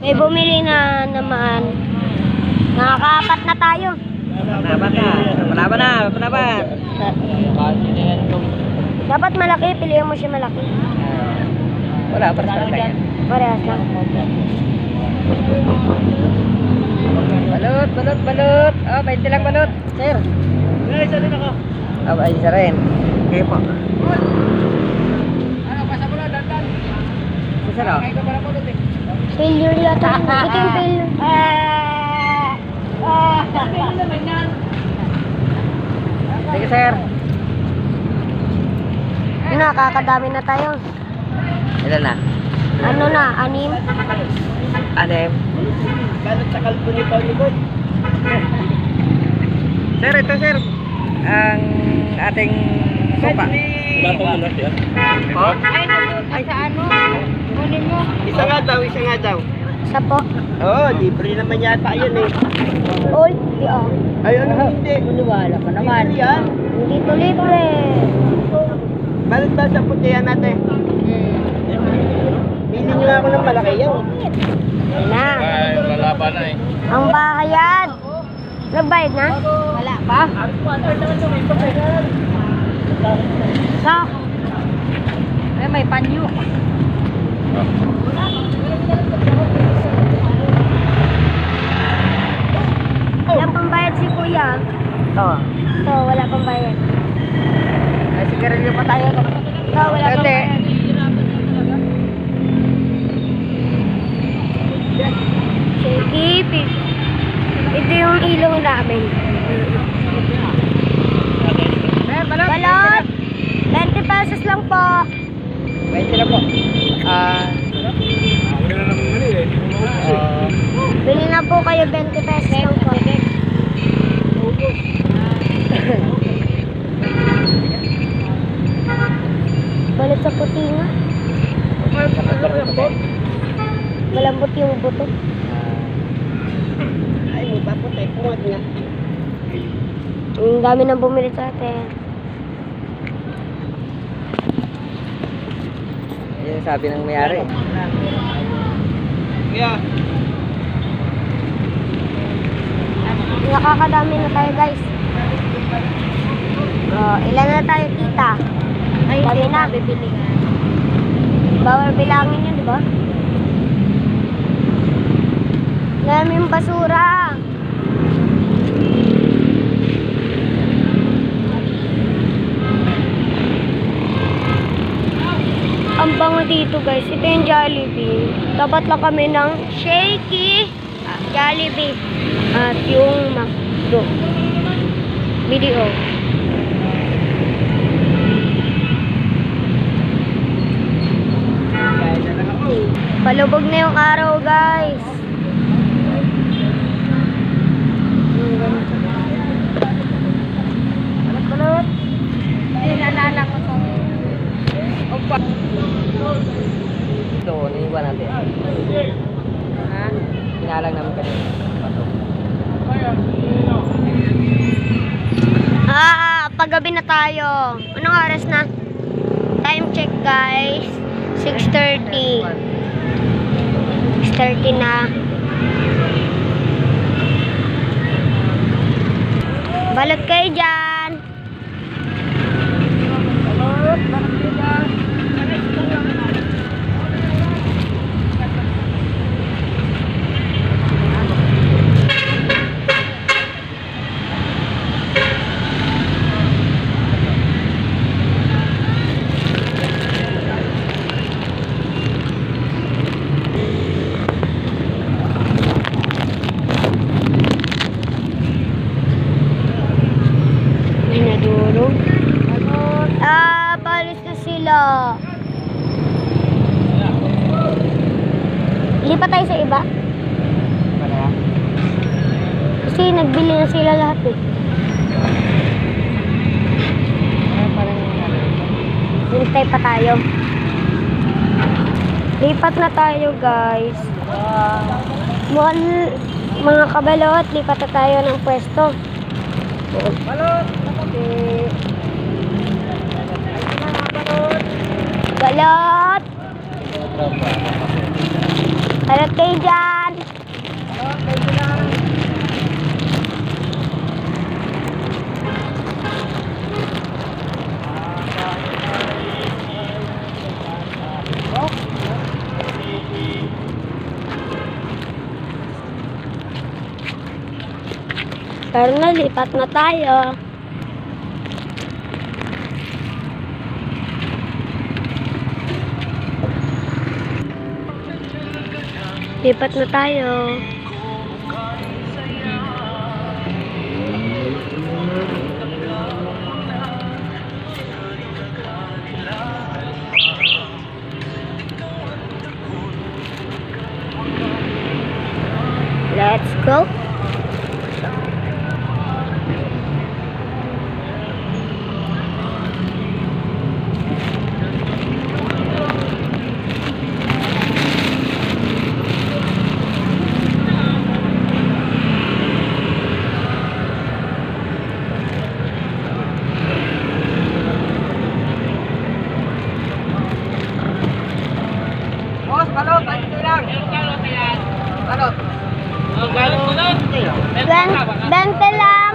May bumili na naman. Nakakaapat na tayo. Panaban. Dapat malaki, pilihan mo siya malaki. Wala, parehas lang. Parehas lang. Balot. Oh, 20 lang balot. Sir. Isa din ako. Ay, isa rin. Okay po. Pasa mo lang, dandan. Isa raw. Kaya ka pala balot eh. Failure yata. Ito yung failure. Failure naman yan. Sige, sir. Nakakadami na tayo. Ilan na? Ano na, 6? Anim. Balot sa kalbo ni Pauli Boy. Sir, ito sir. Ang ating sopa. Wala pa muna siya. Oh? Ay, sa ano? Kunin mo. Isa nga daw. Isa po. Oo, libre naman yata yun eh. All? Di ah. Ay, ano hindi? Maniwala ka naman. Libre yan. Hindi to libre. Balot ba sa putihan natin? Pili nyo nga ako ng malaki yan. Ayun na. Lalaban na eh. Ang bayad. Nagbayad na? Wala pa. Sa? Ay, may panyo. Wala pang bayad si kuya. Oo. So, wala pang bayad. Ay, sigarilyo pa tayo. So, wala pang Ate. bayad. Sige, ito yung ilong namin. Sir, balot. Balot! 20 pesos lang po. 20 lang po. Wala naman mali eh. Bili na po kayo 20 pesos lang po. Balot sa puti nga. Malambot yung buto. Ay, may paputay. Kumot nga. Ang dami nang bumili sa atin. Yan yung sabi ng mayari. Yeah. Nakakadami na tayo, guys. Oh, ilan na tayo, tita? Ay, dami na. Bibilingan. Bawal bilangin yun, di ba? Dami yung basura. Ang bango dito, guys. Ito yung Jollibee. Dapat lang kami ng shaky Jollibee. At yung McDo. Video. Kaya na lang ako. Palubog na yung araw, guys. Balot. Ay, naalala ko to. Doon, iwan natin. Ha? Pinalang namin kanina. Paggabi na tayo. Anong oras na? Time check, guys. 6:30. 6:30 na. Balot kayo dyan. Nadurog. Palis na sila. Lipat tayo sa iba. Kasi nagbili na sila lahat eh. Hintay pa tayo. Lipat na tayo, guys. Mga kabalot, lipat na tayo ng pwesto. Balot. Balot! Balot kayo dyan. Pero nalipat na tayo. Lipat na tayo. Let's go. Boss, balot, ay ito lang. Balot. Bente lang.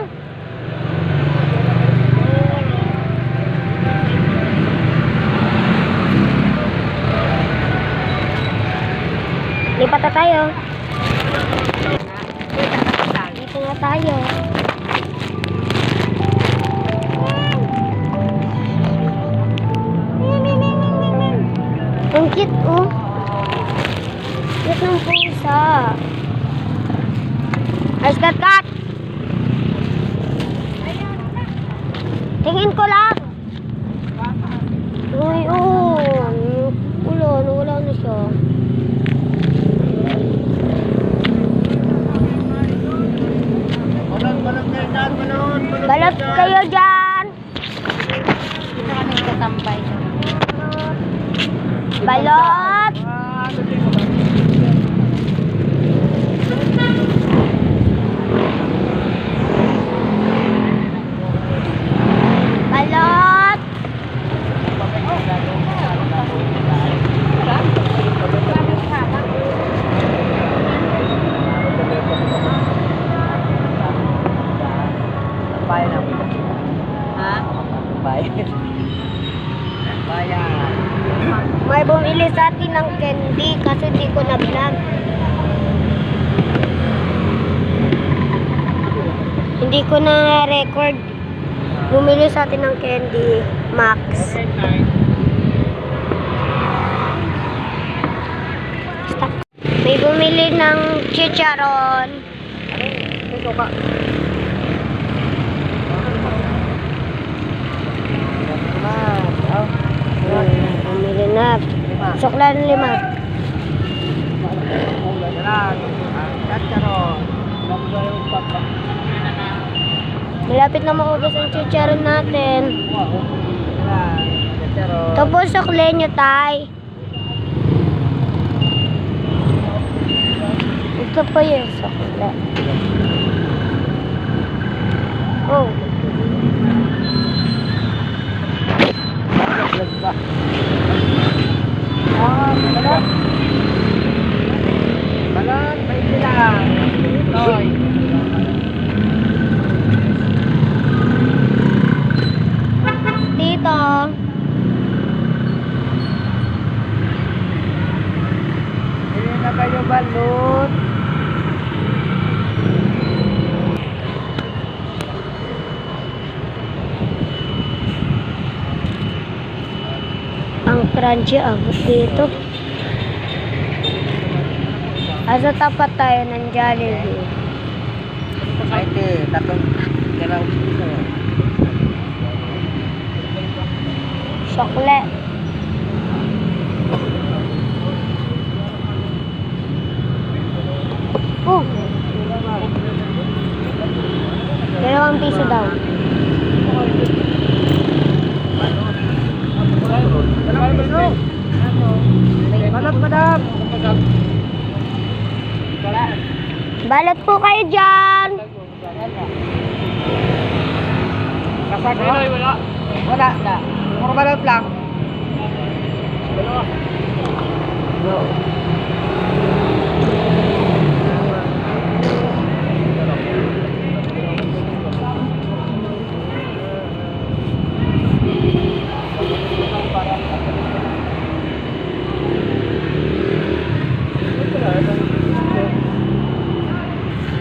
Lipat na tayo. Dito na tayo. Ang cute, oh. Cute ng pusa. Ayos, kat! Tingin ko lang. Uy, oh. Wala na siya. Balot kayo dyan. Balot. Balot. Bayan ako. Ha? Bayan. Bayan. May bumili sa atin ng candy kasi di ko na-vlog. Hindi ko na-record. Bumili sa atin ng candy, Max. Stop. May bumili ng chicharon. Ito ka. Bumili na. Suklan 5. Malapit na maubos ang chicharon natin. Tapos sukli nyo, tay. Ito pa yung sukli. Oh. Balot. Balot, may silang. Toy. Dito. Hindi na kayo balot. Ang crunchy agos dito. Asa tapat tayo ng Jollibee. Ay, ito. Tatong dalaw dito. Sukle. Oh. 2 piso daw. Balot, madam. Balot po kayo dyan. Kasag mo? Wala. Puro balot lang.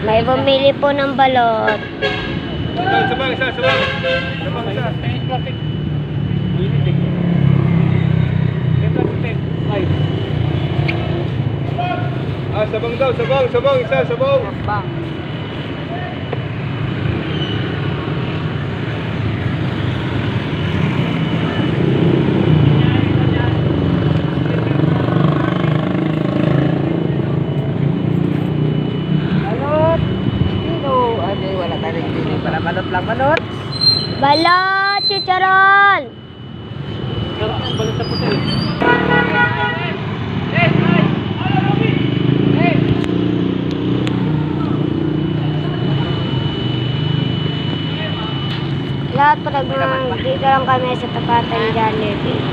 May bumili po ng balot. Sabang, isa. Sabang, isa. Plastic. Init eh. May plastic. Ay. Sabang daw, sabang, isa, sabang. Bang. Balot. Sino? Ay, wala tayong hindi pala. Balot lang, balot. Balot, chicharon! Balot sa puti. Lahat po dito lang kami sa tapatan Jollibee.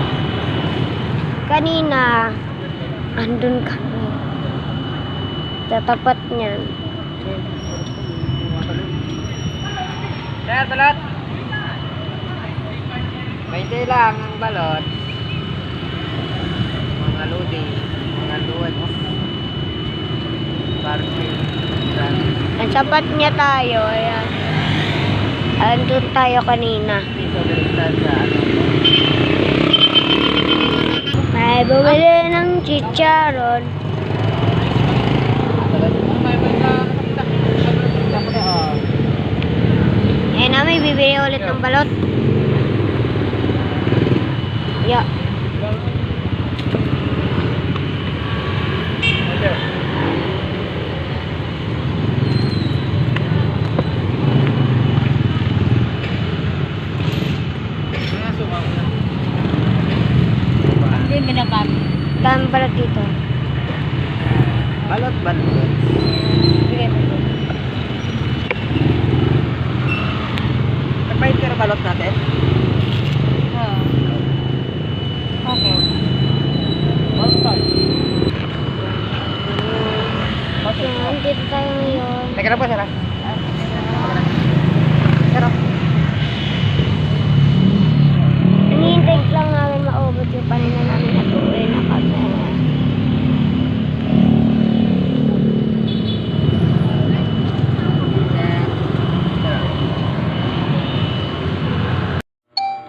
Kanina, andun kami. Sa tapat niyan. Sir, balot. 20 lang ang balot. Mga lodi, mga luwad. Parking. Ang tapat niya tayo, ayan. Andun tayo kanina. Piso baliktad sa ano. May bumili ng chicharon. Eh na, may bibili ulit ng balot. Yeah. Hindi minakam. Dami balot dito. Balot, balot. Nagbayad ka na balot natin? Okay. Yan, dito tayo ngayon. Teka na po, sir. Sir, Hinihintay lang namin maubos yung panina namin at uwi na kami.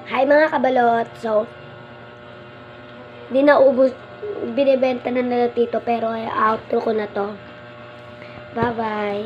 Hi mga kabalot. So, di na ubos, binibenta na nila dito pero outro ko na to. Bye-bye.